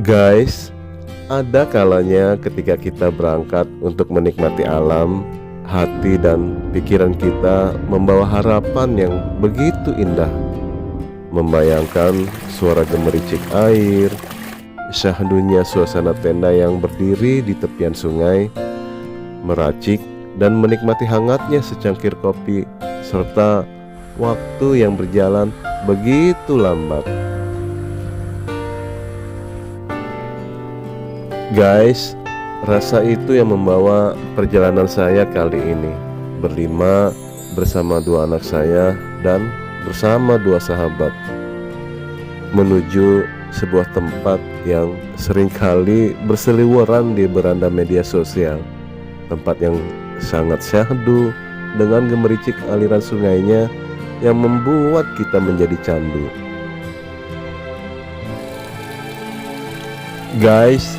Guys, ada kalanya ketika kita berangkat untuk menikmati alam, hati dan pikiran kita membawa harapan yang begitu indah. Membayangkan suara gemericik air, syahdunya suasana tenda yang berdiri di tepian sungai, meracik dan menikmati hangatnya secangkir kopi, serta waktu yang berjalan begitu lambat. Guys, rasa itu yang membawa perjalanan saya kali ini, berlima bersama dua anak saya dan bersama dua sahabat, menuju sebuah tempat yang seringkali berseliweran di beranda media sosial. Tempat yang sangat syahdu dengan gemericik aliran sungainya yang membuat kita menjadi candu. Guys,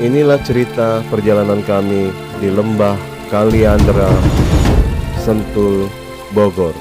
inilah cerita perjalanan kami di Lembah Kaliandra, Sentul, Bogor.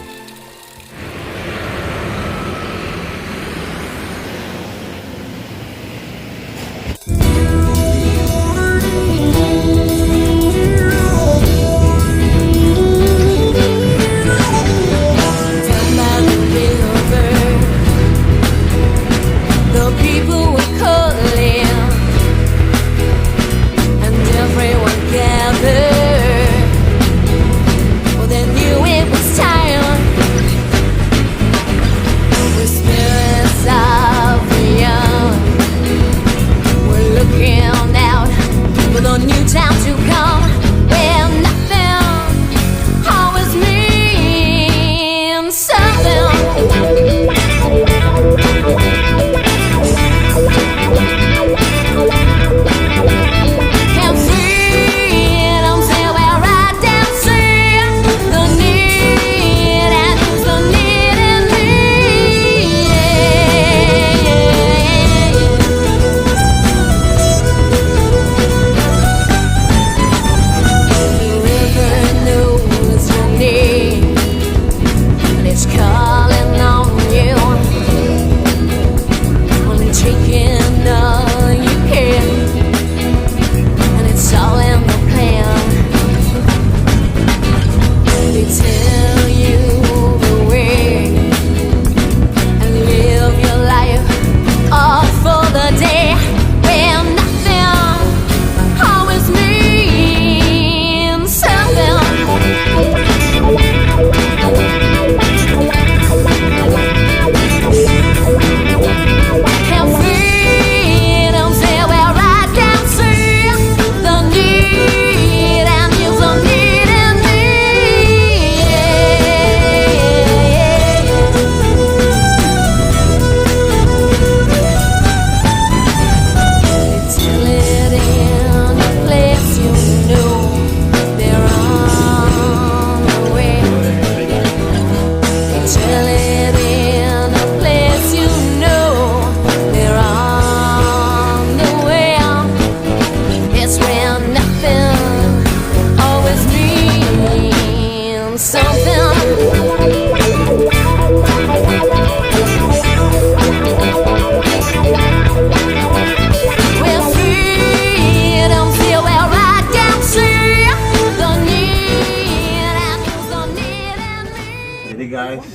Jadi guys,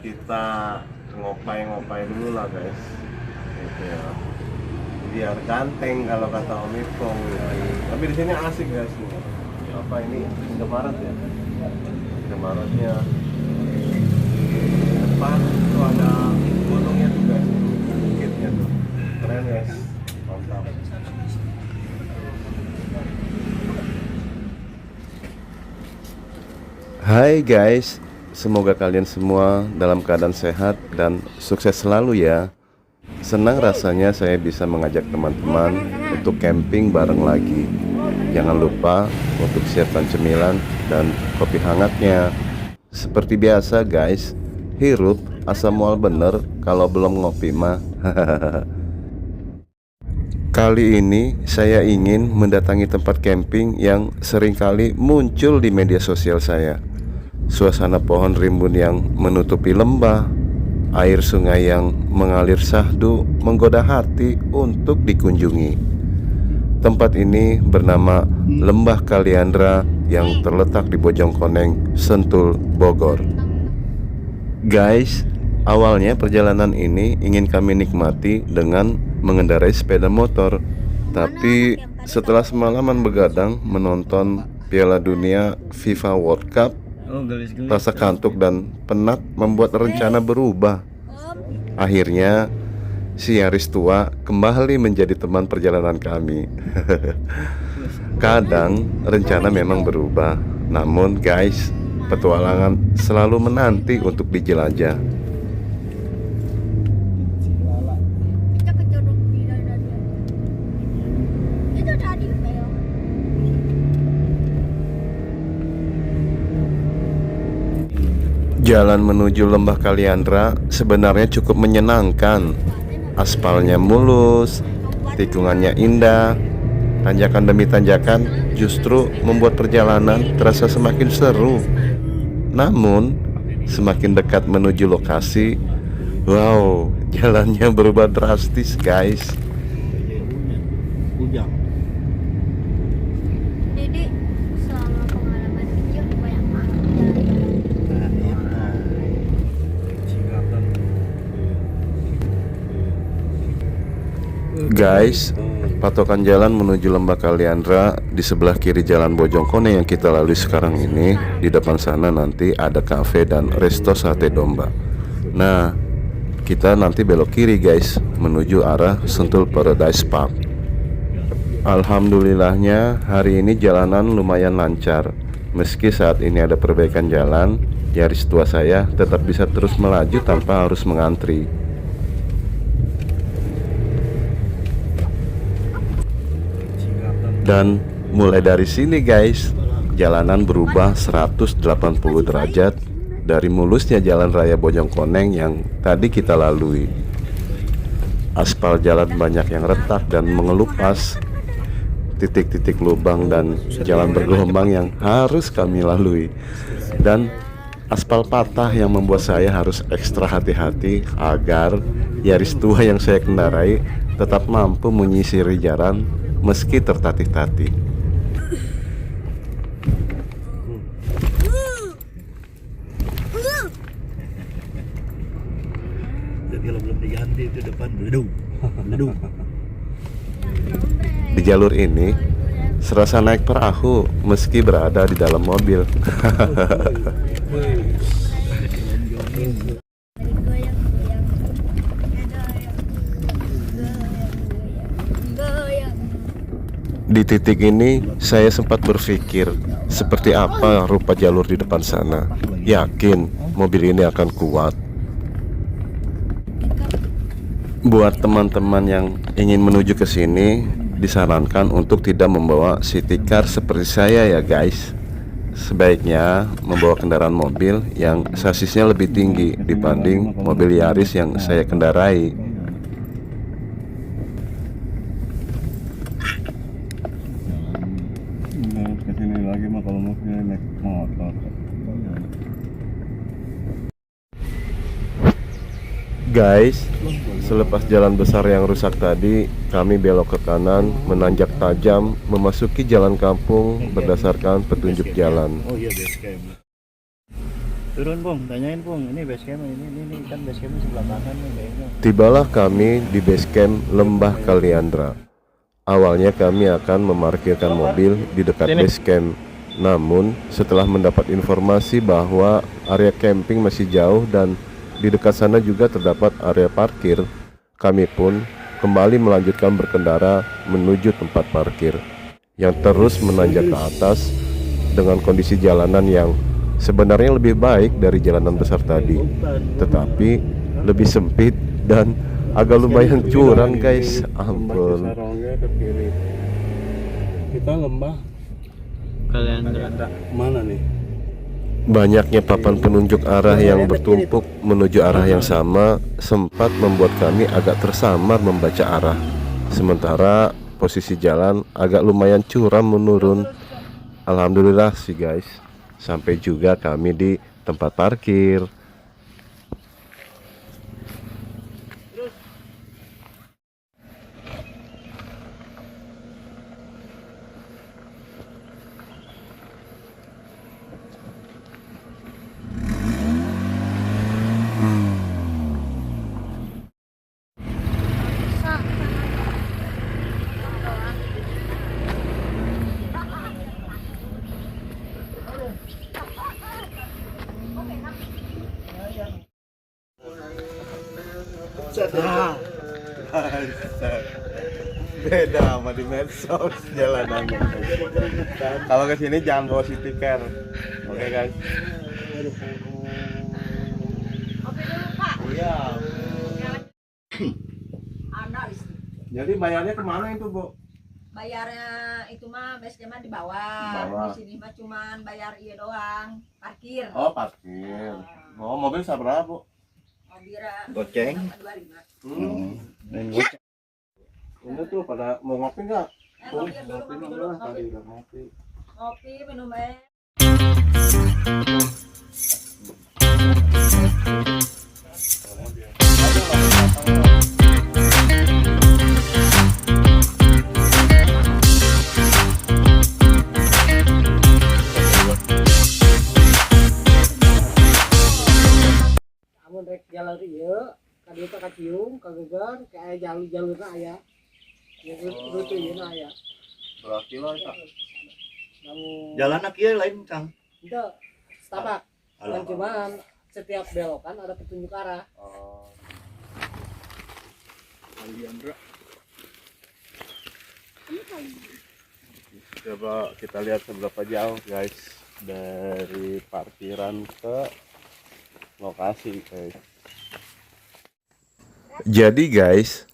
kita ngopai dulu lah guys, gitu ya. Biar ganteng kalau kata Om Ipong. Tapi di sini asik guys. Apa ini? Indomaret ya? Indomaretnya di depan itu ada gunungnya tuh guys, bukitnya tuh. Keren guys, mantap. Hai guys, semoga kalian semua dalam keadaan sehat dan sukses selalu ya. Senang rasanya saya bisa mengajak teman-teman untuk camping bareng lagi. Jangan lupa untuk siapkan cemilan dan kopi hangatnya. Seperti biasa guys, hirup asam mual bener kalau belum ngopi mah. Kali ini saya ingin mendatangi tempat camping yang seringkali muncul di media sosial saya. Suasana pohon rimbun yang menutupi lembah, Air sungai yang mengalir syahdu menggoda hati untuk dikunjungi. Tempat ini bernama Lembah Kaliandra yang terletak di Bojongkoneng, Sentul, Bogor. Guys, awalnya perjalanan ini ingin kami nikmati dengan mengendarai sepeda motor. Tapi setelah semalaman begadang menonton Piala Dunia FIFA World Cup, rasa kantuk dan penat membuat rencana berubah. Akhirnya si Yaris tua kembali menjadi teman perjalanan kami. Kadang rencana memang berubah, namun guys, petualangan selalu menanti untuk dijelajah. Jalan menuju Lembah Kaliandra sebenarnya cukup menyenangkan. Aspalnya mulus, tikungannya indah, tanjakan demi tanjakan justru membuat perjalanan terasa semakin seru. Namun, semakin dekat menuju lokasi, wow, jalannya berubah drastis guys. Jadi selama pengalaman kecil banyak banget. Guys, patokan jalan menuju Lembah Kaliandra di sebelah kiri jalan Bojongkoneng yang kita lalui sekarang ini. Di depan sana nanti ada kafe dan resto sate domba. Nah, kita nanti belok kiri guys, menuju arah Sentul Paradise Park. Alhamdulillahnya hari ini jalanan lumayan lancar. Meski saat ini ada perbaikan jalan, Yaris tua saya tetap bisa terus melaju tanpa harus mengantri. Dan mulai dari sini guys, jalanan berubah 180 derajat dari mulusnya jalan raya Bojongkoneng yang tadi kita lalui. Aspal jalan banyak yang retak dan mengelupas, titik-titik lubang dan jalan bergelombang yang harus kami lalui. Dan aspal patah yang membuat saya harus ekstra hati-hati agar Yaris tua yang saya kendarai tetap mampu menyisiri jalan meski tertatih-tatih. Jadi kalau belum diganti itu depan beleduk. Di jalur ini serasa naik perahu meski berada di dalam mobil. Di titik ini saya sempat berpikir seperti apa rupa jalur di depan sana. Yakin mobil ini akan kuat. Buat teman-teman yang ingin menuju ke sini, disarankan untuk tidak membawa city car seperti saya ya guys. Sebaiknya membawa kendaraan mobil yang sasisnya lebih tinggi dibanding mobil Yaris yang saya kendarai. Kesini lagi mah kalau mau naik motor. Guys, selepas jalan besar yang rusak tadi, kami belok ke kanan, menanjak tajam, memasuki jalan kampung berdasarkan petunjuk jalan. Oh iya, base camp. Turun Bung, tanyain Bung, ini base camp ini kan base camp sebelah kanan nih kayaknya. Tibalah kami di base camp Lembah Kaliandra. Awalnya kami akan memarkirkan mobil di dekat base camp. Namun, setelah mendapat informasi bahwa area camping masih jauh dan di dekat sana juga terdapat area parkir, kami pun kembali melanjutkan berkendara menuju tempat parkir yang terus menanjak ke atas dengan kondisi jalanan yang sebenarnya lebih baik dari jalanan besar tadi, tetapi lebih sempit dan agak lumayan curam guys. Ampun. Kita Lembah Kaliandra mana nih? Banyaknya papan penunjuk arah yang bertumpuk menuju arah yang sama sempat membuat kami agak tersamar membaca arah. Sementara posisi jalan agak lumayan curam menurun. Alhamdulillah sih guys, sampai juga kami di tempat parkir. Beda sama di medsos jalanannya. Kalau ke sini jangan bawa city car. Oke guys. Iya. Jadi bayarnya kemana itu, Bu? Bayarnya itu mah biasanya mah di Di bawah. bawah. Di sini mah cuman bayar iya doang, parkir. Oh, parkir. Oh, mobil seberapa, Bu? Mobilnya Goceng. 25. Dan goceng. Ini tuh pada mau ngopi nggak? Ngopi dulu, ngopi dulu. Tadi udah ngopi. Ngopi, minum es. Amun rek jalan ieu ka dieu ka cium ka geger kayak jalur-jalurna aya. Ya rute ieu na aya. Berapa kilo itu? Namun Jalan kieu lain Kang. itu setapak. Dan cuman setiap belokan ada petunjuk arah. Oh. Coba kita lihat seberapa jauh guys dari parkiran ke lokasi guys. Jadi guys,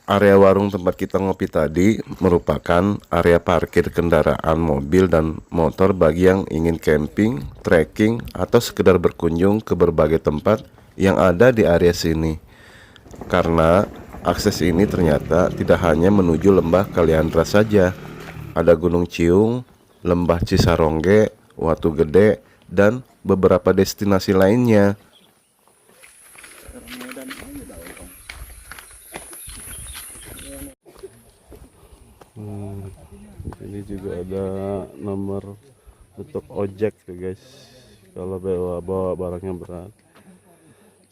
area warung tempat kita ngopi tadi merupakan area parkir kendaraan mobil dan motor bagi yang ingin camping, trekking, atau sekedar berkunjung ke berbagai tempat yang ada di area sini. Karena akses ini ternyata tidak hanya menuju lembah Kaliandra saja. Ada Gunung Ciung, Lembah Cisarongge, Watu Gede, dan beberapa destinasi lainnya. Ini juga ada nomor untuk ojek ya guys, kalau bawa barangnya berat.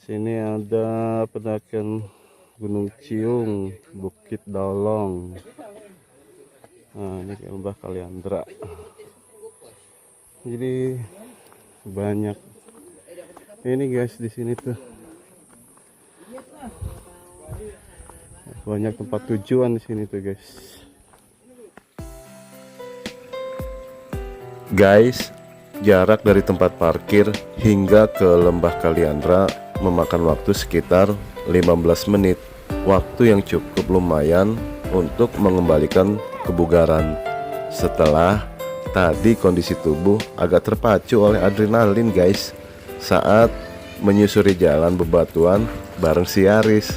Sini ada pendakian Gunung Ciung, Bukit Dolong. Nah, ini Lembah Kaliandra. Jadi banyak ini guys di sini tuh. Banyak tempat tujuan di sini tuh guys. Guys, jarak dari tempat parkir hingga ke Lembah Kaliandra memakan waktu sekitar 15 menit. Waktu yang cukup lumayan untuk mengembalikan kebugaran setelah tadi kondisi tubuh agak terpacu oleh adrenalin guys saat menyusuri jalan bebatuan bareng si Aris.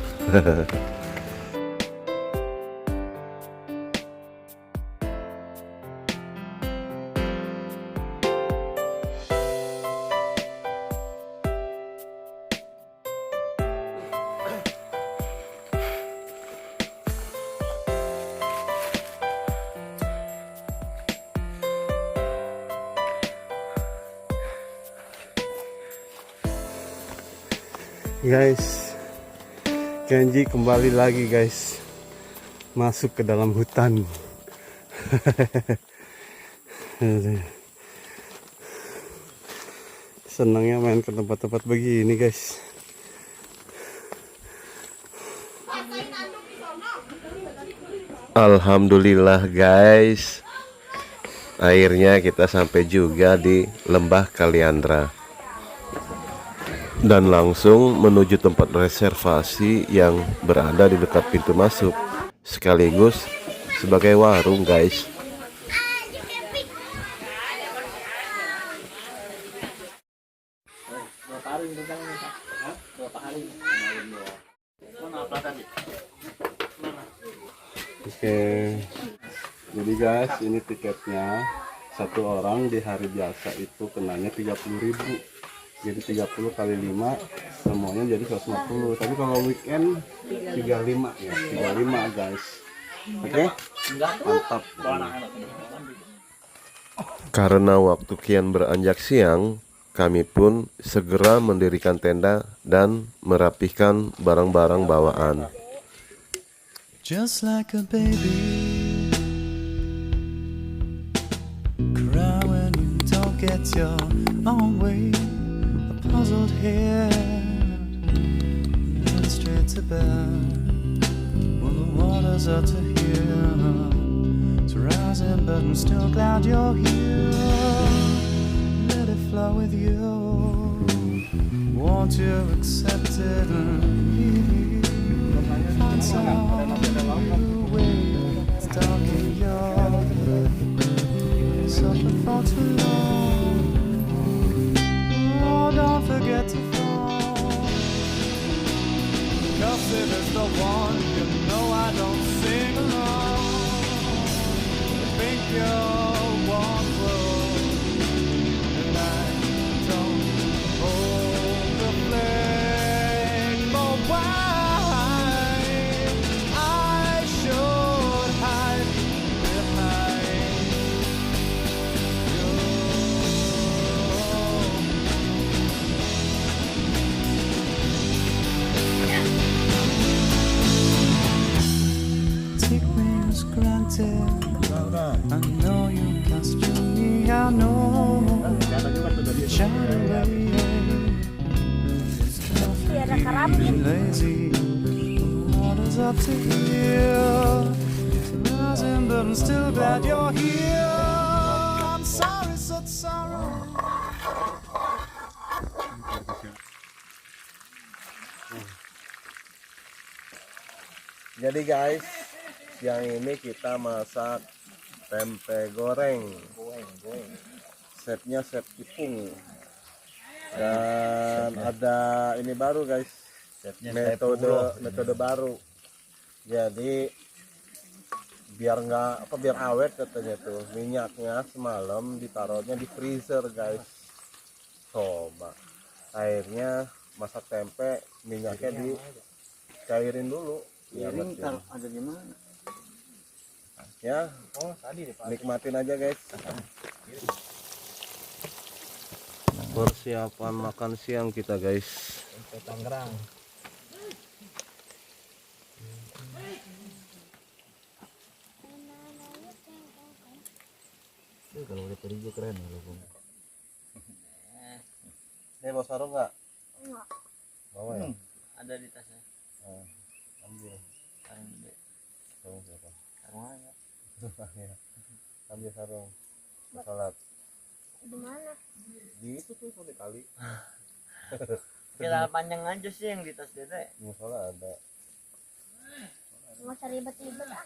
Guys, Kenji kembali lagi guys, masuk ke dalam hutan. Senangnya main ke tempat-tempat begini guys. Alhamdulillah guys, akhirnya kita sampai juga di Lembah Kaliandra dan langsung menuju tempat reservasi yang berada di dekat pintu masuk, sekaligus sebagai warung guys. Oke, jadi guys ini tiketnya, satu orang di hari biasa itu kenanya 30.000. Jadi 30 kali 5 semuanya jadi 150. Tapi kalau weekend 35 ya, 35 guys. Oke, mantap. Karena waktu kian beranjak siang, kami pun segera mendirikan tenda dan merapihkan barang-barang bawaan. Just like a baby, cry when you don't get your own way. A puzzled head illustrates to bed when the water's up to here. It's rising, but I'm still glad you're here. Let it flow with you. Won't you accept it and leave? Find some new way. It's dark in your head. Suffer for too long. Oh, don't forget to fall. Cause if it's the one, you know I don't sing along. Think you're one world, and I don't hold the flame. But why I should hide behind you. Take me as granted. I know you question me, I know. Shout away. Biar kerapin. Lazy. The water's up to here. It's rising, but I'm still glad you're here. I'm sorry, such sorrow. Jadi guys, siang ini kita masak tempe goreng. Setnya set ipung. Dan ada ini baru guys, metode baru. Jadi biar biar awet katanya tuh, minyaknya semalam ditaruhnya di freezer guys. Coba airnya masak tempe, minyaknya dicairin dulu. Ya, ada di mana? ya, nikmatin aja guys. Persiapan makan siang kita guys. Tangerang. Kalau udah terigu keren ya Bung. Ini mau sarung nggak? Enggak. Bawa ya? Ada di tasnya. Ambil. Sarung gede. Sarung siapa? Sarung aja. Ambil sarung. Mau sholat. Di mana? Di itu tuh di kali. Kita panjang aja sih yang di tas dede. Di musola ada. Nggak usah ribet-ribet ah.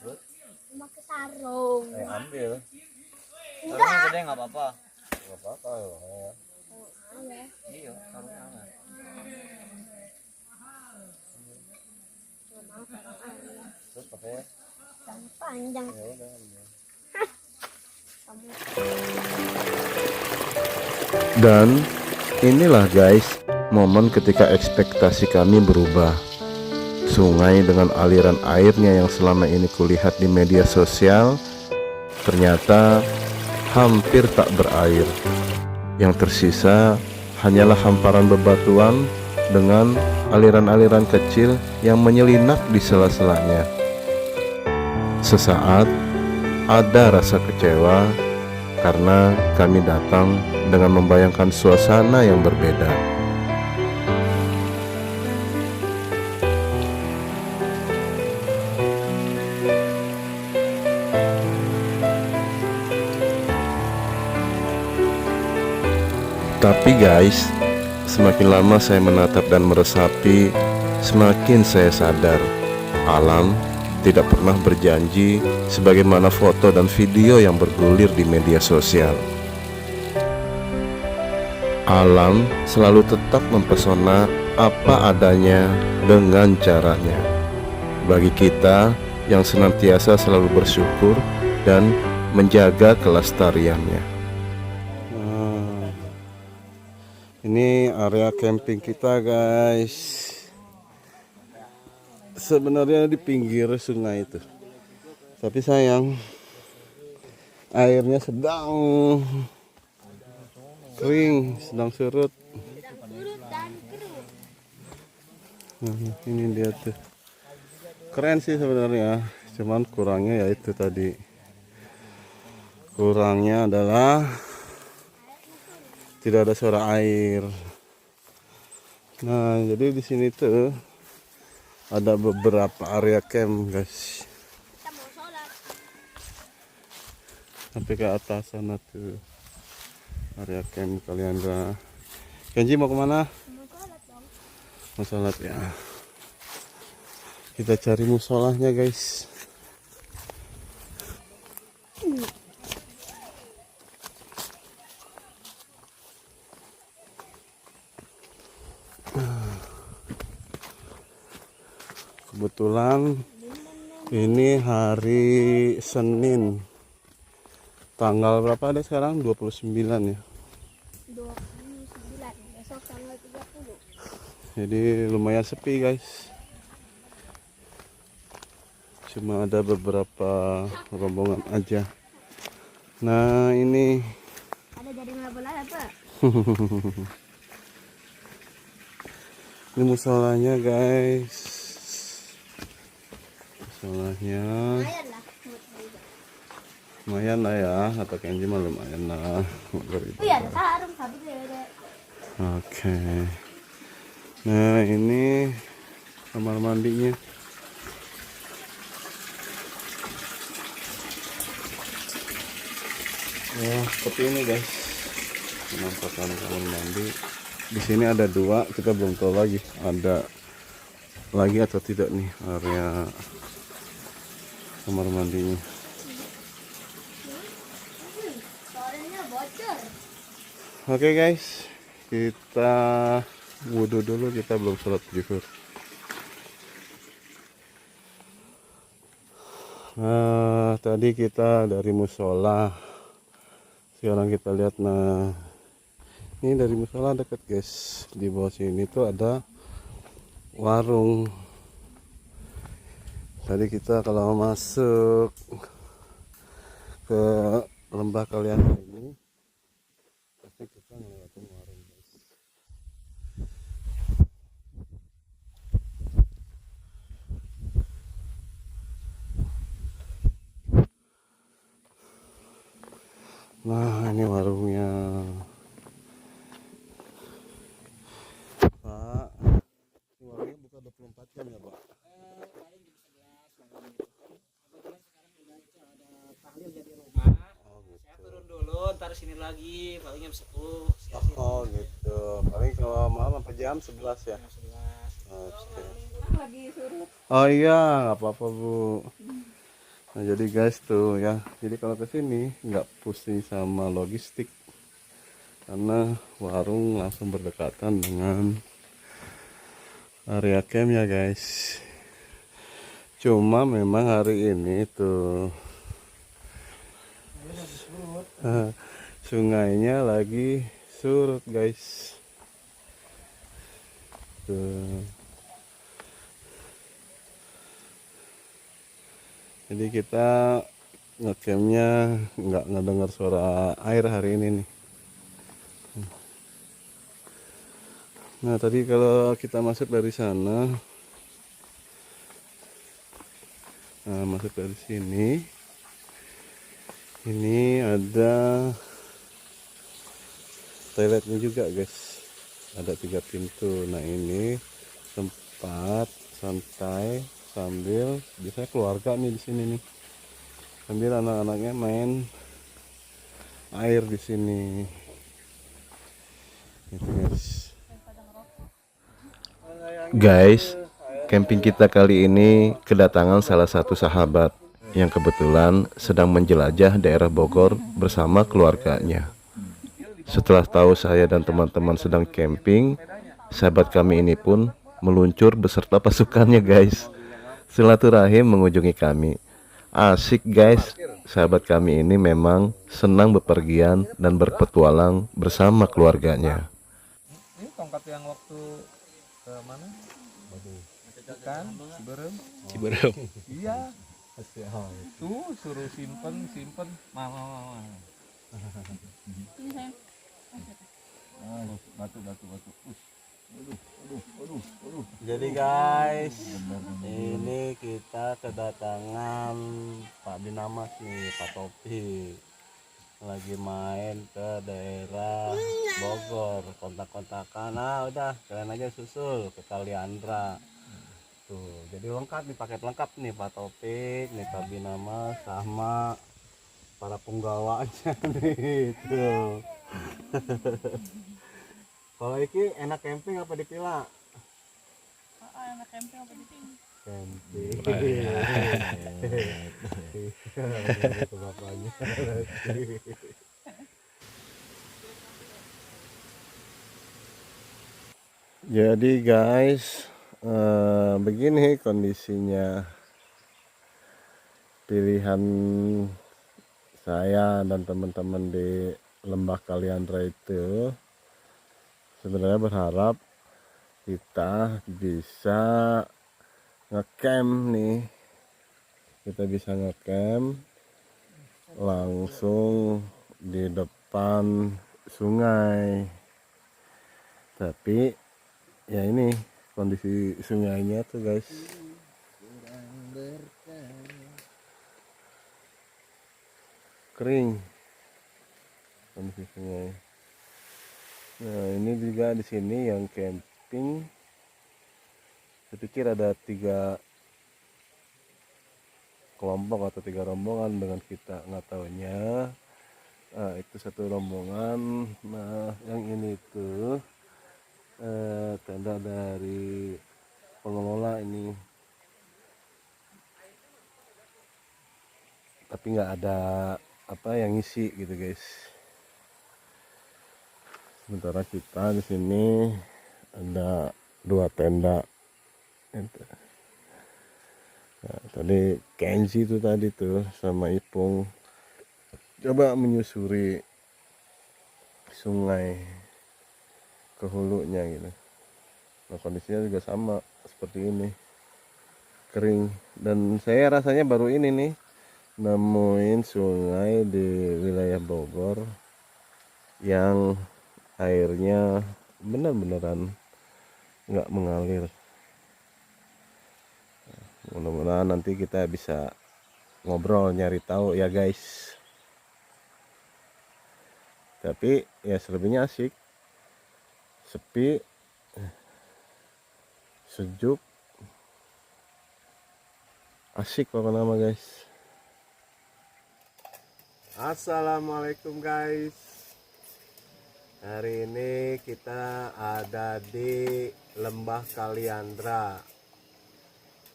Terus? Pakai sarung. Ambil. Sarungnya gede nggak apa-apa. Nggak apa-apa ya. Iya. Iya, sarungnya aman. Terus pakainya? Yang panjang. Ya udah ambil. Dan inilah guys momen ketika ekspektasi kami berubah. Sungai dengan aliran airnya yang selama ini kulihat di media sosial ternyata hampir tak berair. Yang tersisa hanyalah hamparan bebatuan dengan aliran-aliran kecil yang menyelinap di sela-selanya. Sesaat ada rasa kecewa karena kami datang dengan membayangkan suasana yang berbeda. Tapi guys, semakin lama saya menatap dan meresapi, semakin saya sadar alam tidak pernah berjanji sebagaimana foto dan video yang bergulir di media sosial. Alam selalu tetap mempesona apa adanya dengan caranya. Bagi kita yang senantiasa selalu bersyukur dan menjaga kelestariannya. Ini area camping kita guys. Sebenarnya di pinggir sungai itu, tapi sayang airnya sedang kering, sedang surut. Ini dia tuh, keren sih sebenarnya, cuman kurangnya ya itu tadi, kurangnya adalah tidak ada suara air. Nah jadi di sini tuh ada beberapa area camp guys. Kita mau sholat. Sampai ke atas sana tuh area camp Kaliandra. Kenji mau kemana? Mau sholat dong. Mau sholat ya. Kita cari musolahnya guys. Kebetulan ini hari Senin. Tanggal berapa ada sekarang? 29 ya. 29. Besok tanggal 30. Jadi lumayan sepi guys. Cuma ada beberapa rombongan aja. Nah ini Ada jaring bola apa? ini musolanya guys. Musolanya Lumayan lah. lumayan lah ya. Kata Kenji mah lumayan lah. Oh iya ada sarung sabit ya ada. Oke. Nah ini kamar mandinya. Ya seperti ini guys. Penampakan kamar mandi. Di sini ada 2. Kita belum tahu lagi ada lagi atau tidak nih area kamar mandinya. Sorenya bocor. Oke guys, kita wudhu dulu, kita belum sholat zuhur. Nah, tadi kita dari musola, sekarang kita lihat. Nah, ini dari musola dekat guys. Di bawah sini tuh ada warung. Tadi kita kalau masuk ke lembah kalian ini, pasti kita ngelewatin warung guys. Nah ini warungnya Pak. Ini warungnya buka 24 jam ya Pak? Tahlil jadi rumah. Oh gitu. Saya turun dulu, ntar sini lagi paling jam 10. Oh gitu. Paling kalau malam sampai jam 11 ya? Jam 11. Oke. Lagi surut. Oh iya, nggak apa-apa Bu. Nah jadi guys tuh ya, jadi kalau ke sini nggak pusing sama logistik karena warung langsung berdekatan dengan area camp ya guys. Cuma memang hari ini tuh sungainya lagi surut guys. Tuh. Jadi kita ngecampnya nggak ngedengar suara air hari ini nih. Nah tadi kalau kita masuk dari sana, nah masuk dari sini, ini ada toiletnya juga guys. Ada 3 pintu. Nah ini tempat santai sambil biasanya keluarga nih di sini nih, sambil anak-anaknya main air di sini. Gitu guys, camping kita kali ini kedatangan salah satu sahabat yang kebetulan sedang menjelajah daerah Bogor bersama keluarganya. Setelah tahu saya dan teman-teman sedang camping, sahabat kami ini pun meluncur beserta pasukannya guys. Silaturahim mengunjungi kami. Asik guys, sahabat kami ini memang senang bepergian dan berpetualang bersama keluarganya. Ini tongkat yang waktu ke mana? Ikan, Ciberem. Ciberem. Iya. Tuh suruh simpen. Mama. Batu. Jadi guys, ini kita kedatangan Pak Dinamas nih, Pak Topi. Lagi main ke daerah Bogor, kontak-kontakan. Nah udah, kalian aja susul ke Kaliandra. Tuh, jadi lengkap nih, paket lengkap nih Pak Topik, nih Kabinama sama para penggawanya nih tuh. Kalau iki enak camping apa di villa? Anak camping apa di sini? Camping. Itu bapaknya. Jadi guys, begini kondisinya. Pilihan saya dan teman-teman di Lembah Kaliandra itu sebenarnya berharap kita bisa ngecamp nih, kita bisa ngecamp langsung di depan sungai. Tapi ya ini kondisi sungainya tuh guys, kering kondisi sungai. Nah ini juga di sini yang camping, saya pikir ada 3 kelompok atau 3 rombongan dengan kita, nggak tahunya itu satu rombongan. Nah yang ini tuh tenda dari pengelola ini, tapi nggak ada apa yang ngisi gitu guys. Sementara kita di sini ada 2 tenda. Nah, tadi Kenzi itu tadi tuh sama Ipung coba menyusuri sungai ke hulunya gitu. Nah kondisinya juga sama seperti ini, kering. Dan saya rasanya baru ini nih nemuin sungai di wilayah Bogor yang airnya benar-beneran nggak mengalir. Mudah-mudahan nanti kita bisa ngobrol nyari tahu ya guys. Tapi ya selebihnya asik, sepi, sejuk, asik pokoknya nama guys. Assalamualaikum guys. Hari ini kita ada di Lembah Kaliandra.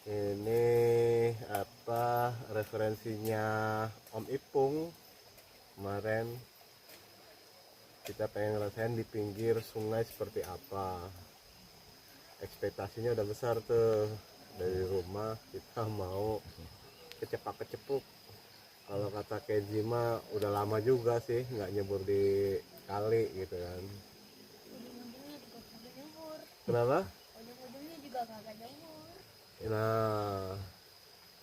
Ini apa referensinya Om Ipung. Kemarin kita pengen ngerasain di pinggir sungai seperti apa. Ekspektasinya udah besar tuh. Dari rumah kita mau kecepak-kecepuk. Kalau kata Kenji mah udah lama juga sih nggak nyebur di kali gitu kan. Ujung-ujungnya juga kagak nyebur. Kenapa? Ujung-ujungnya juga kagak nyebur. Nah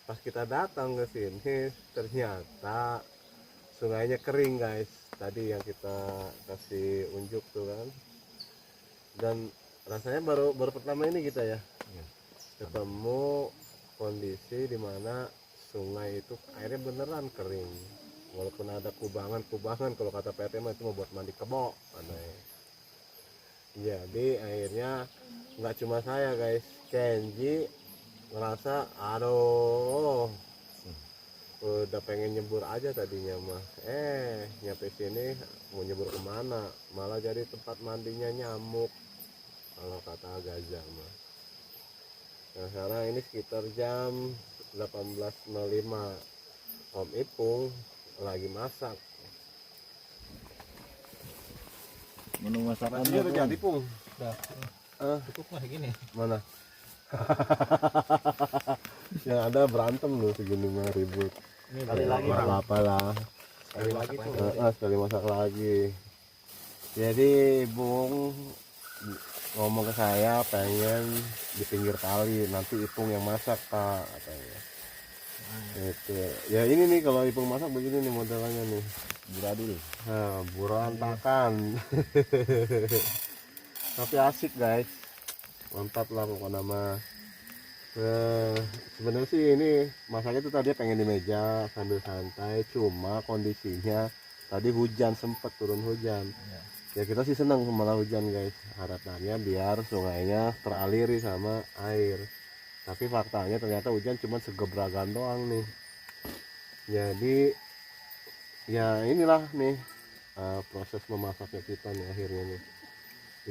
pas kita datang ke sini ternyata sungainya kering guys. Tadi yang kita kasih unjuk tuh kan. Dan rasanya baru pertama ini kita ya ketemu kondisi dimana sungai itu airnya beneran kering, walaupun ada kubangan kalau kata PT mah itu mau buat mandi kebo aneh. Jadi akhirnya nggak cuma saya guys, Kenji ngerasa aduh udah pengen nyebur aja tadinya mah, nyampe sini mau nyebur kemana, malah jadi tempat mandinya nyamuk kalau kata Gajah mah. Nah sekarang ini sekitar jam 18.05, Om Ipung lagi masak. Menu masakan Ini udah jadi Pung? Udah cukup lah gini. Mana? Yang ada berantem loh segini mah ribut. Ini Sekali lagi, Nggak Bang. apa-apa lah. sekali lagi tuh. Sekali masak lagi. Jadi Bung ngomong ke saya pengen di pinggir kali, nanti Ipung yang masak Pak katanya. Itu ya ini nih kalau Ipung masak begini nih modelannya nih, Buradul. nah burantakan. Tapi asik guys, mantap lah pokoknya mah. Sebenarnya sih ini masaknya tuh tadi pengen di meja sambil santai, cuma kondisinya tadi hujan, sempet turun hujan. Ya kita sih senang malah hujan guys, harapannya biar sungainya teraliri sama air. Tapi faktanya ternyata hujan cuma segebragan doang nih. Jadi ya inilah nih proses memasaknya kita nih akhirnya nih.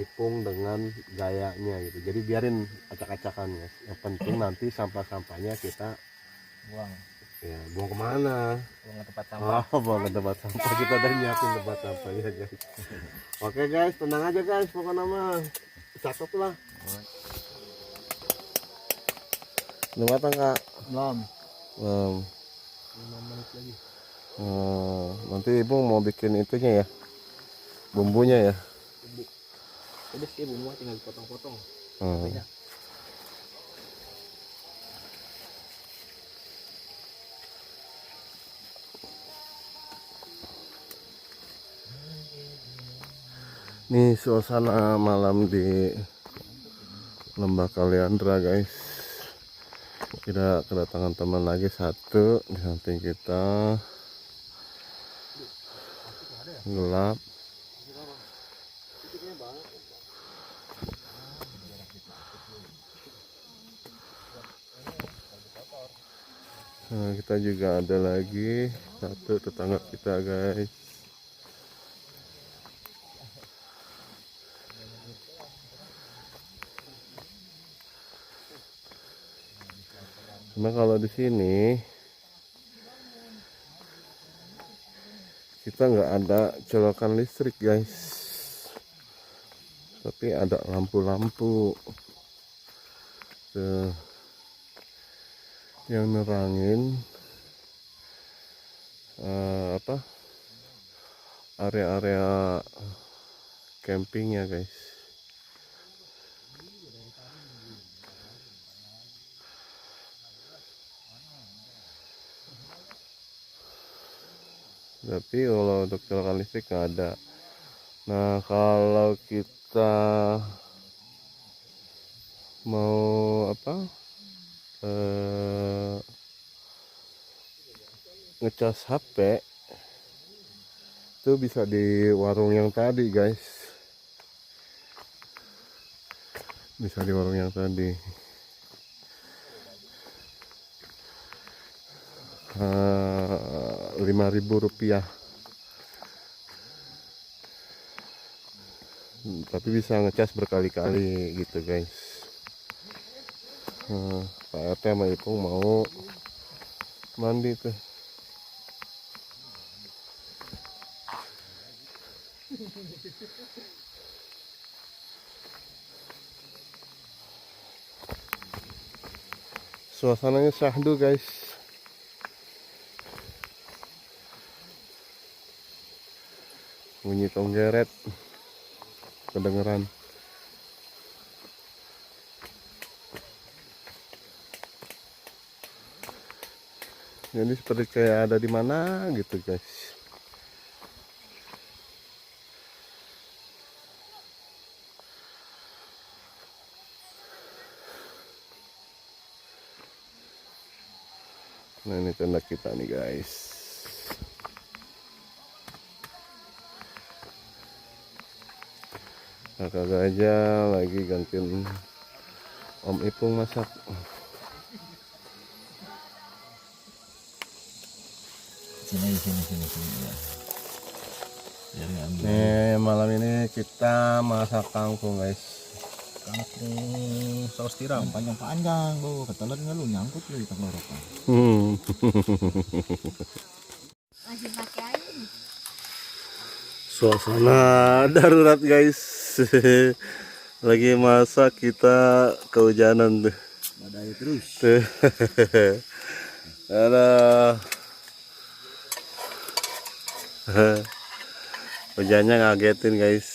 Ipung dengan gayanya gitu. Jadi biarin acak-acakan ya. Yang penting nanti sampah-sampahnya kita Buang. ya buang kemana? Buang ke tempat sampah. Buang ke tempat sampah. Kita udah nyiapin tempat sampahnya guys. Oke guys, tenang aja guys, pokoknya mah cakep lah. Udah matang kak? Belum. Belum. 5 menit lagi. Nanti ibu mau bikin itunya ya, bumbunya ya. Udah sih bumbu tinggal dipotong-potong. Hmm. Nih suasana malam di Lembah Kaliandra guys. Kita kedatangan teman lagi satu di samping kita. Gelap. Nah, kita juga ada lagi satu tetangga kita guys. Cuma kalau di sini kita nggak ada colokan listrik guys, tapi ada lampu-lampu tuh yang nerangin area-area campingnya guys. Tapi kalau untuk colokan listrik nggak ada. Nah kalau kita mau ngecas HP itu bisa di warung yang tadi guys, bisa di warung yang tadi. 5.000 rupiah, tapi bisa ngecas berkali-kali gitu guys. Pak RT sama Ipung mau mandi tuh. Suasananya syahdu guys. Bunyi tonggeret kedengeran. Jadi seperti kayak ada di mana gitu guys. Nah ini tenda kita nih guys. Kakak Gajah lagi gantiin Om Ipung masak. Sini ya. Nih malam ini kita masak kangkung guys. Kangkung saus tiram panjang-panjang bu, ketelan nggak lu nyangkut lu di tenggorokan. Masih pakai air. Suasana darurat guys. Lagi masak kita kehujanan tuh. Badai terus. Tuh. Ada hujannya ngagetin guys.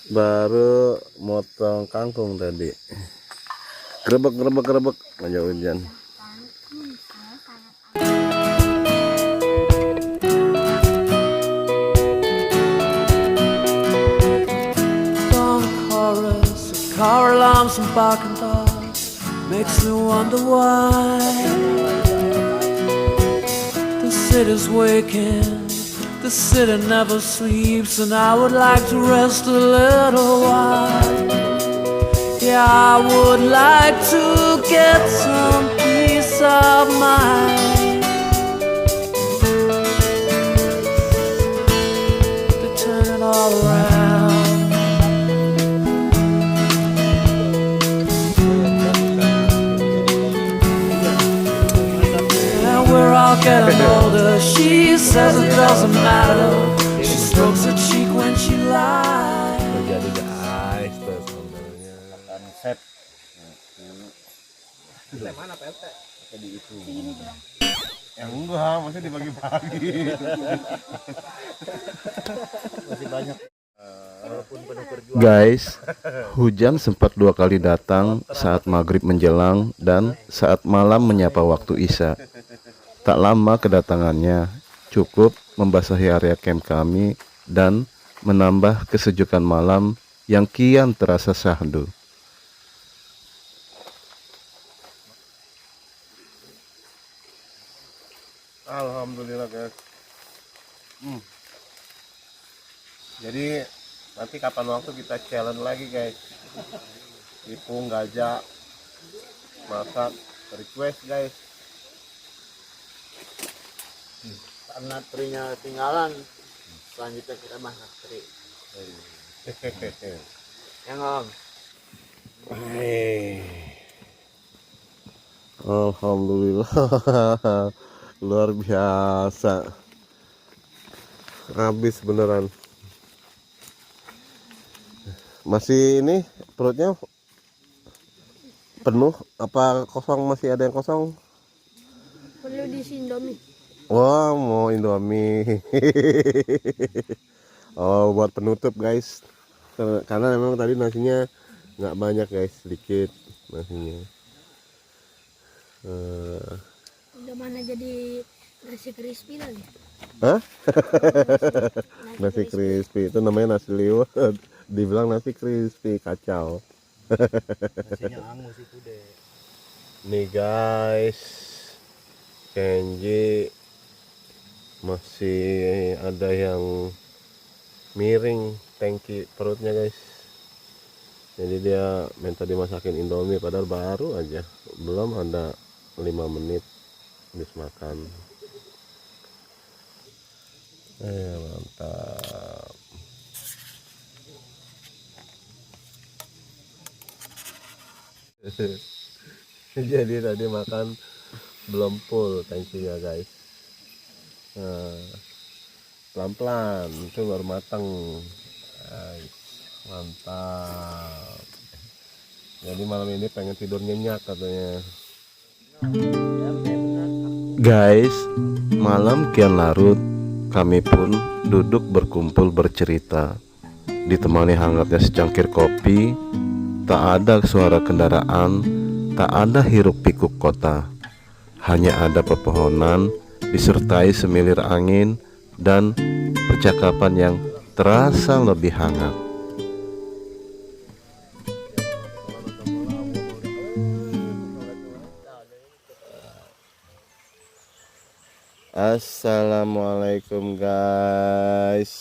Baru motong kangkung tadi. Gerebek banyak hujan. Car alarms and barking dogs makes me wonder why the city's waking The city never sleeps, and I would like to rest a little while. Yeah, I would like to get some peace of mind. To turn it all around. And we're all getting older. She says it doesn't matter. She strokes her cheek when she lies. Jadi guys, tuh sambalnya. Konsep. Mana PLT? Jadi itu. Yang enggak, masih dibagi-bagi. Masih banyak. Guys, hujan sempat 2 kali datang saat maghrib menjelang dan saat malam menyapa waktu isya. Tak lama kedatangannya cukup membasahi area camp kami dan menambah kesejukan malam yang kian terasa syahdu. Alhamdulillah guys. Jadi nanti kapan waktu kita challenge lagi guys. Ipung gajah masak request guys. Karena terinya tinggalan, selanjutnya kita masak teri. Yang om. Alhamdulillah. Luar biasa. Habis beneran. Masih ini perutnya penuh apa kosong, masih ada yang kosong? Perlu diisi Indomie. Wah, mau Indomie. Oh, buat penutup guys. Karena memang tadi nasinya nggak banyak guys, sedikit nasinya. Udah mana jadi nasi crispy lagi. Hah? Nasi crispy itu namanya nasi liwet. Dibilang nasi crispy, kacau. Nasinya angus itu deh. Nih guys, Kenji masih ada yang miring tangki perutnya guys. Jadi dia minta dimasakin Indomie padahal baru aja, belum ada 5 menit habis makan. Mantap. Jadi tadi makan belum full tankinya guys. Pelan-pelan itu baru matang. Mantap. Jadi malam ini pengen tidur nyenyak katanya. Guys, malam kian larut, kami pun duduk berkumpul bercerita. Ditemani hangatnya secangkir kopi, tak ada suara kendaraan, tak ada hiruk pikuk kota. Hanya ada pepohonan disertai semilir angin dan percakapan yang terasa lebih hangat. Assalamualaikum guys.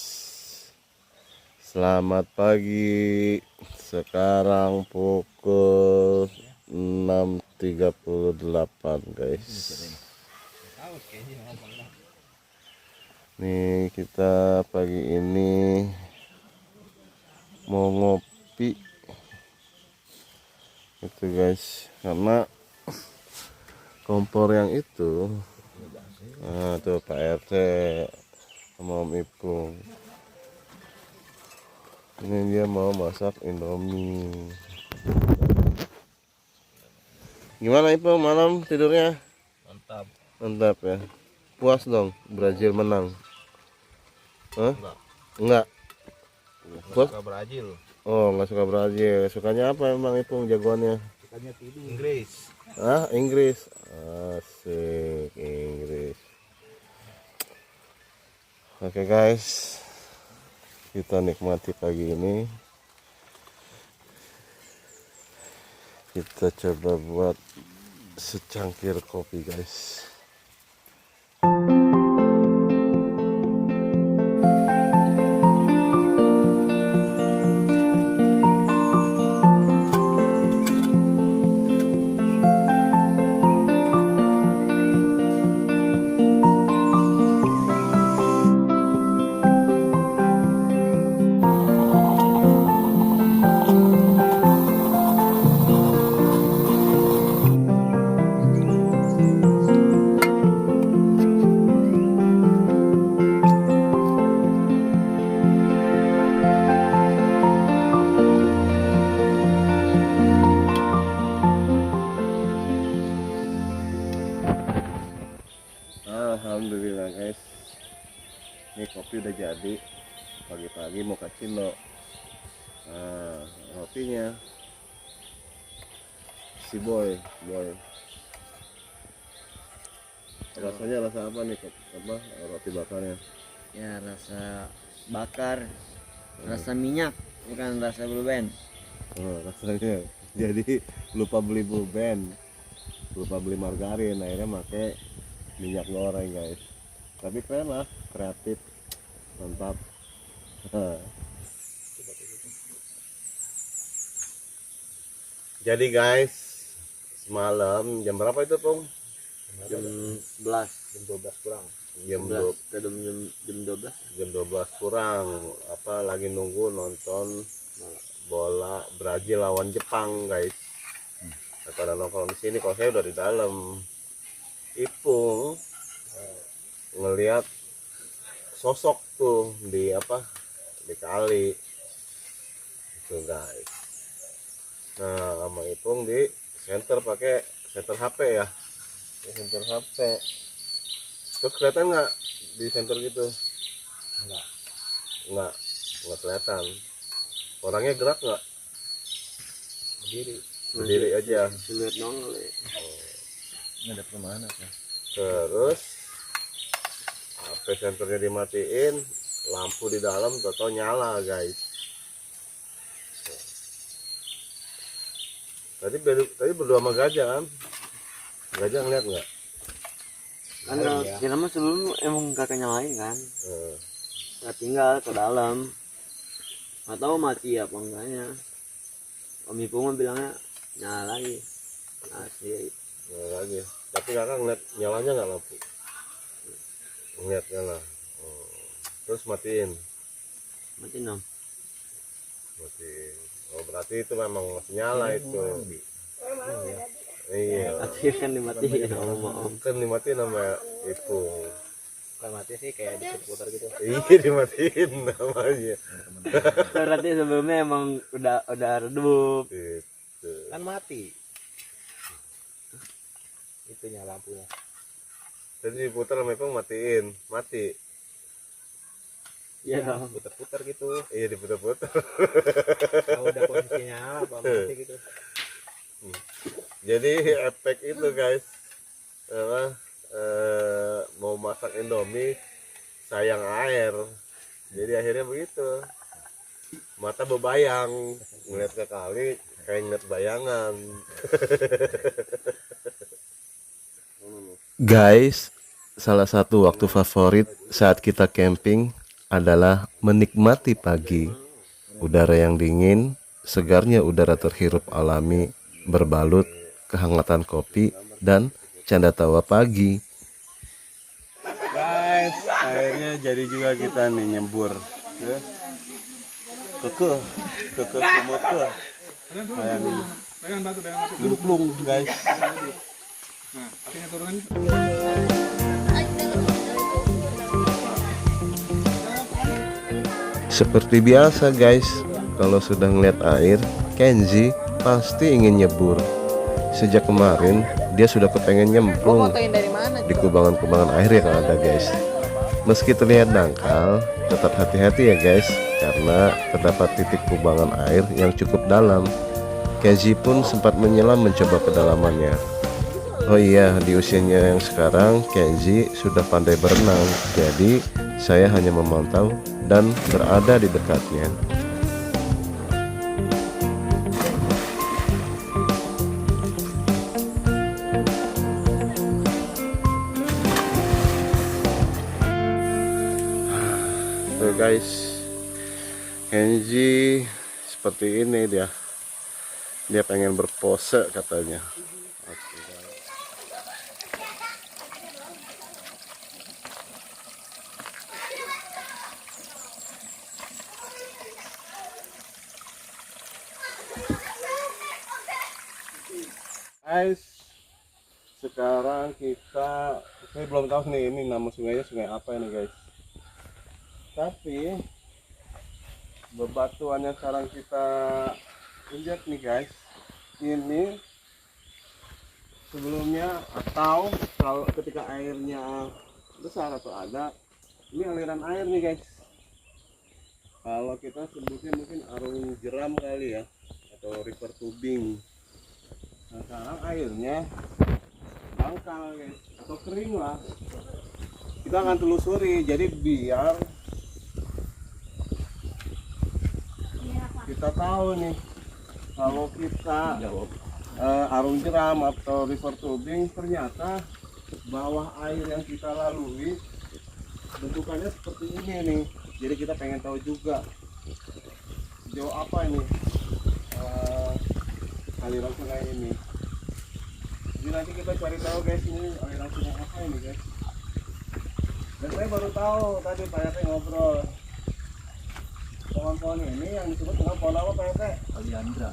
Selamat pagi. Sekarang pukul 6.38 guys. Nih kita pagi ini mau ngopi itu guys, karena kompor yang itu tuh Pak RT sama Om Ipung ini dia mau masak Indomie. Gimana Ipung malam tidurnya? Mantap ya. Puas dong Brazil menang. Hah? Enggak. Puas? Suka Brazil. Oh, nggak suka Brazil. Sukanya apa emang Ipung jagoannya? Sukanya tidur. Inggris. Ah, Inggris. Asik, Inggris. Oke guys, kita nikmati pagi ini. Kita coba buat secangkir kopi guys. Alhamdulillah guys, ini kopi udah jadi. Pagi-pagi mau kasih no. Nah, rotinya si boy. Rasanya rasa apa nih, apa roti bakarnya? Ya rasa bakar, rasa minyak, bukan rasa blue band. Oh, rasanya jadi lupa beli blue band, lupa beli margarin, akhirnya pakai minyak goreng guys. Tapi keren lah, kreatif, mantap. Jadi guys, semalam jam berapa itu Pung? Jam 11, jam 12 kurang. Jam 12 kurang, apa lagi nunggu nonton bola Brazil lawan Jepang guys. Pada nongkrong di sini, kalau saya udah di dalam. Ipung ngelihat sosok tuh di apa, di kali itu guys. Nah sama Ipung di center pakai center HP ya, center HP. Terus kelihatan nggak di center gitu? Nggak kelihatan. Orangnya gerak nggak? Berdiri aja. Siluet nongol ya. Ini ada perumahan apa? Terus HP senternya dimatiin, lampu di dalam tau nyala guys. Tadi berdua sama Gajah kan? Gajah ngeliat nggak? Kan kalau kita mah sebelum emang kakak nyalain kan. Nggak tinggal ke dalam. Nggak tahu mati apa enggaknya. Om Ipung mah bilangnya nyala lagi. Asli. Nyala lagi. Tapi kakak ngeliat nyalanya nggak lampu? Ngeliat nyala. Terus matiin. Matiin om. Matiin. Oh berarti itu memang masih nyala itu. Iya. Mati kan dimatiin om. Kan dimatiin sama itu. Bukan mati sih, kayak diputar gitu. Iya dimatiin namanya. Berarti sebelumnya emang udah redup. Gitu. Kan mati. Itunya lampunya. Jadi diputar sama Ipung matiin, mati. Iya dong. Putar-putar gitu. Iya diputar-putar. Kalau udah posisinya apa mati gitu. Jadi efek itu guys, apa, mau masak Indomie sayang air, jadi akhirnya begitu, mata bebayang ngeliat ke kali kayak ngeliat bayangan. Guys, salah satu waktu favorit saat kita camping adalah menikmati pagi. Udara yang dingin, segarnya udara terhirup alami berbalut kehangatan kopi dan canda tawa pagi. Guys, akhirnya jadi juga kita nih nyembur. Kekeh semut ke. Kayak lumplung guys. Seperti biasa guys, kalau sudah ngeliat air, Kenzi pasti ingin nyebur. Sejak kemarin dia sudah kepengen nyemplung di kubangan-kubangan air yang ada guys. Meski terlihat dangkal, tetap hati-hati ya guys, karena terdapat titik kubangan air yang cukup dalam. Kenzi pun sempat menyelam mencoba kedalamannya. Oh iya, di usianya yang sekarang Kenzi sudah pandai berenang, jadi saya hanya memantau dan berada di dekatnya. Tuh guys, Kenzi seperti ini dia pengen berpose katanya. Guys, sekarang saya belum tahu nih ini nama sungainya sungai apa ini guys. Tapi bebatuan yang sekarang kita injak nih guys, ini sebelumnya atau kalau ketika airnya besar atau ada. Ini aliran air nih guys. Kalau kita sebutnya mungkin arung jeram kali ya, atau river tubing. Nah sekarang airnya dangkal guys, atau kering lah. Kita akan telusuri, jadi biar kita tahu nih kalau kita arung jeram atau river tubing, ternyata bawah air yang kita lalui bentukannya seperti ini nih. Jadi kita pengen tahu juga sejauh apa ini aliran sungai ini. Jadi nanti kita cari tahu guys, ini aliran sungai apa ini guys. Dan saya baru tahu tadi Pak Yate ngobrol, pohon-pohon ini yang disebut dengan pohon apa Pak Yate? Aliandra.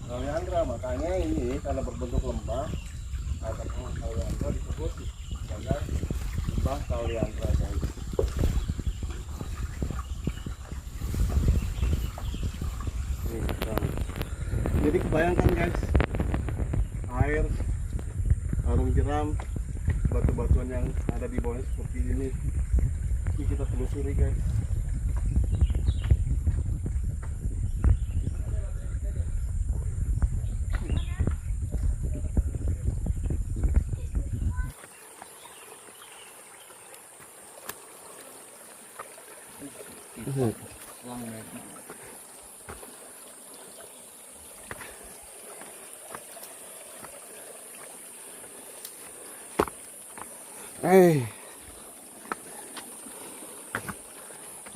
Oleandra, makanya ini karena berbentuk lembah atau pohon oleandra disebut sebagai lembah oleandra guys. Nih, nah. Jadi kebayangkan guys, air, arung jeram, batu-batuan yang ada di bawahnya seperti ini. Ini kita telusuri guys.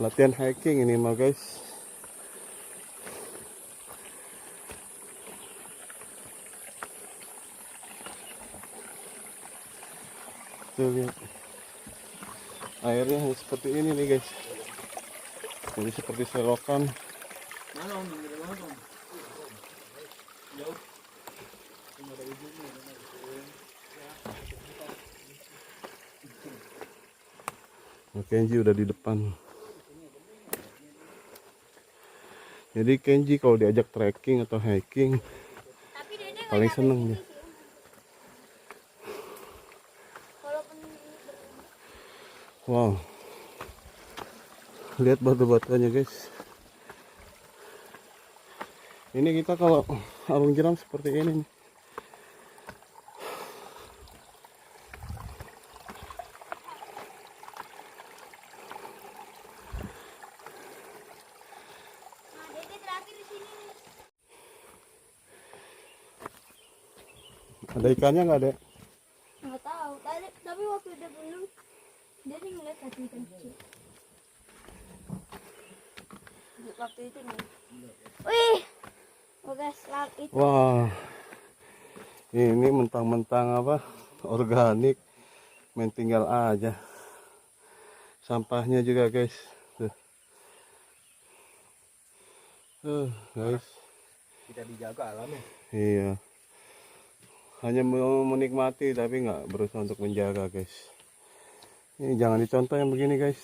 Latihan hiking ini mah guys. Tuh lihat, airnya seperti ini nih guys. Jadi seperti selokan. Kenji udah di depan. Jadi Kenji kalau diajak trekking atau hiking Tapi Dede paling seneng dia. walaupun Wow, lihat batu-batuannya guys. Ini kita kalau arung jeram seperti ini nih. Dede terakhir di sini nih. Ada ikannya nggak ada? Nggak tahu. Tapi waktu dia belum, Dede ngeliat satu ikan kecil. Waktu itu nih. Wih, oh guys, itu. Wah, ini mentang-mentang apa? Organik, main tinggal aja. Sampahnya juga guys. Guys. Kita dijaga alamnya. Iya. Hanya mau menikmati tapi nggak berusaha untuk menjaga guys. Ini jangan dicontoh yang begini guys.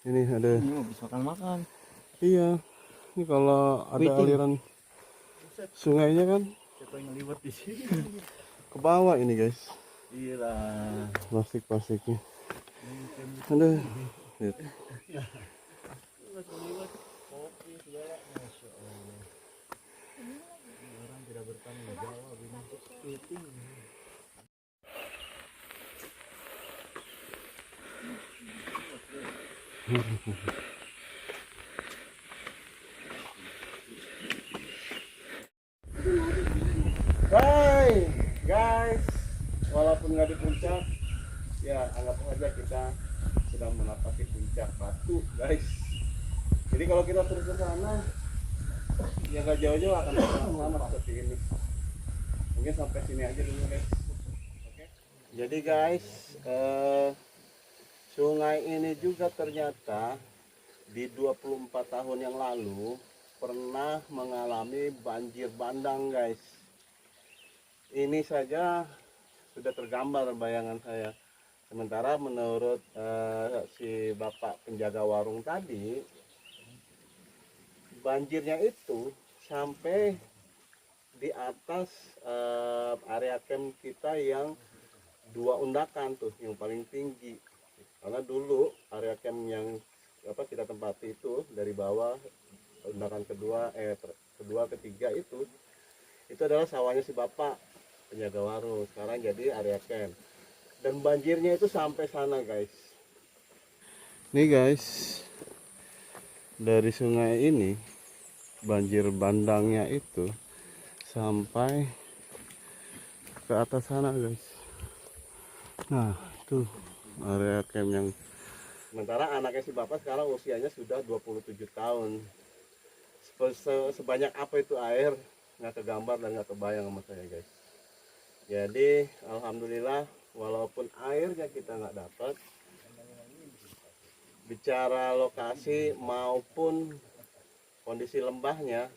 Ini ada. Ini mau bisa makan. Iya. Ini kalau ada aliran sungainya kan Siapa yang ngeliwat di sini? ke bawah ini guys. Iya lah. Plastik-plastiknya. Aduh. Lihat. Hai guys, walaupun nggak di puncak, ya anggap aja kita sedang menapaki puncak batu guys. Jadi kalau kita terus ke sana, ya nggak jauh-jauh akan sama seperti ini. Mungkin sampai sini aja dulu guys. Oke. Jadi guys, sungai ini juga ternyata di 24 tahun yang lalu pernah mengalami banjir bandang guys. Ini saja sudah tergambar bayangan saya. Sementara menurut si bapak penjaga warung tadi, banjirnya itu sampai di atas area camp kita yang 2 undakan tuh yang paling tinggi. Karena dulu area camp yang kita tempati itu dari bawah undakan kedua, ketiga itu adalah sawahnya si bapak penjaga warung. Sekarang jadi area camp. Dan banjirnya itu sampai sana guys. Nih guys, dari sungai ini banjir bandangnya itu sampai ke atas sana guys. Nah tuh area camp yang sementara anaknya si bapak sekarang usianya sudah 27 tahun. Sebanyak apa itu air nggak kegambar dan nggak kebayang sama saya guys. Jadi alhamdulillah walaupun airnya kita nggak dapat, bicara lokasi maupun kondisi lembahnya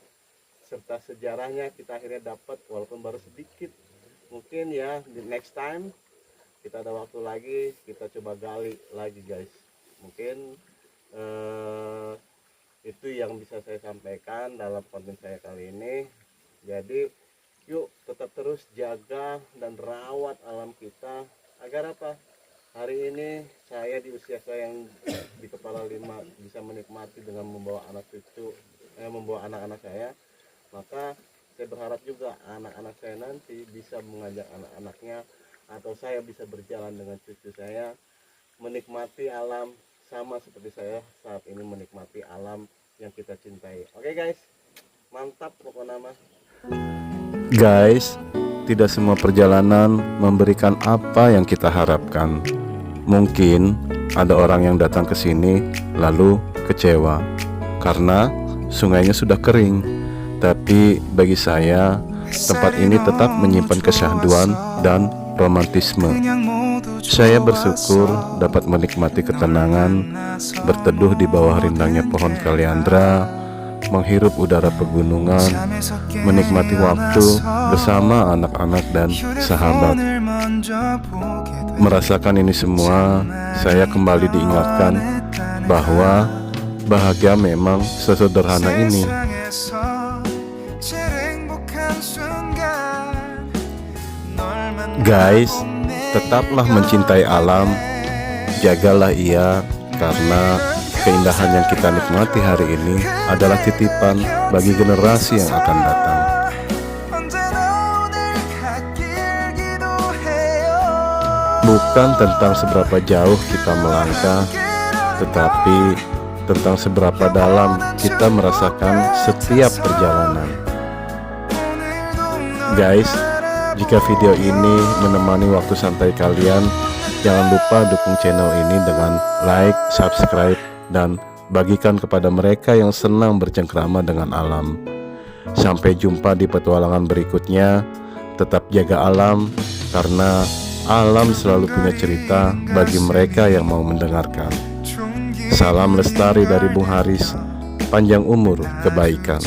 serta sejarahnya kita akhirnya dapat walaupun baru sedikit. Mungkin ya di next time kita ada waktu lagi, kita coba gali lagi guys. Mungkin itu yang bisa saya sampaikan dalam konten saya kali ini. Jadi yuk tetap terus jaga dan rawat alam kita agar apa? Hari ini saya di usia saya yang di kepala 5 bisa menikmati dengan membawa anak cucu, membawa anak-anak saya. Maka saya berharap juga anak-anak saya nanti bisa mengajak anak-anaknya atau saya bisa berjalan dengan cucu saya menikmati alam sama seperti saya saat ini menikmati alam yang kita cintai. Oke guys, mantap pokoknya mah. Guys, tidak semua perjalanan memberikan apa yang kita harapkan. Mungkin ada orang yang datang ke sini lalu kecewa karena sungainya sudah kering. Tapi bagi saya, tempat ini tetap menyimpan kesyahduan dan romantisme. Saya bersyukur dapat menikmati ketenangan, berteduh di bawah rindangnya pohon kaliandra, menghirup udara pegunungan, menikmati waktu bersama anak-anak dan sahabat. Merasakan ini semua, saya kembali diingatkan bahwa bahagia memang sesederhana ini. Guys, tetaplah mencintai alam, jagalah ia, karena keindahan yang kita nikmati hari ini adalah titipan bagi generasi yang akan datang. Bukan tentang seberapa jauh kita melangkah, tetapi tentang seberapa dalam kita merasakan setiap perjalanan. Guys, jika video ini menemani waktu santai kalian, jangan lupa dukung channel ini dengan like, subscribe, dan bagikan kepada mereka yang senang bercengkrama dengan alam. Sampai jumpa di petualangan berikutnya. Tetap jaga alam, karena alam selalu punya cerita bagi mereka yang mau mendengarkan. Salam lestari dari Bung Haris, panjang umur, kebaikan.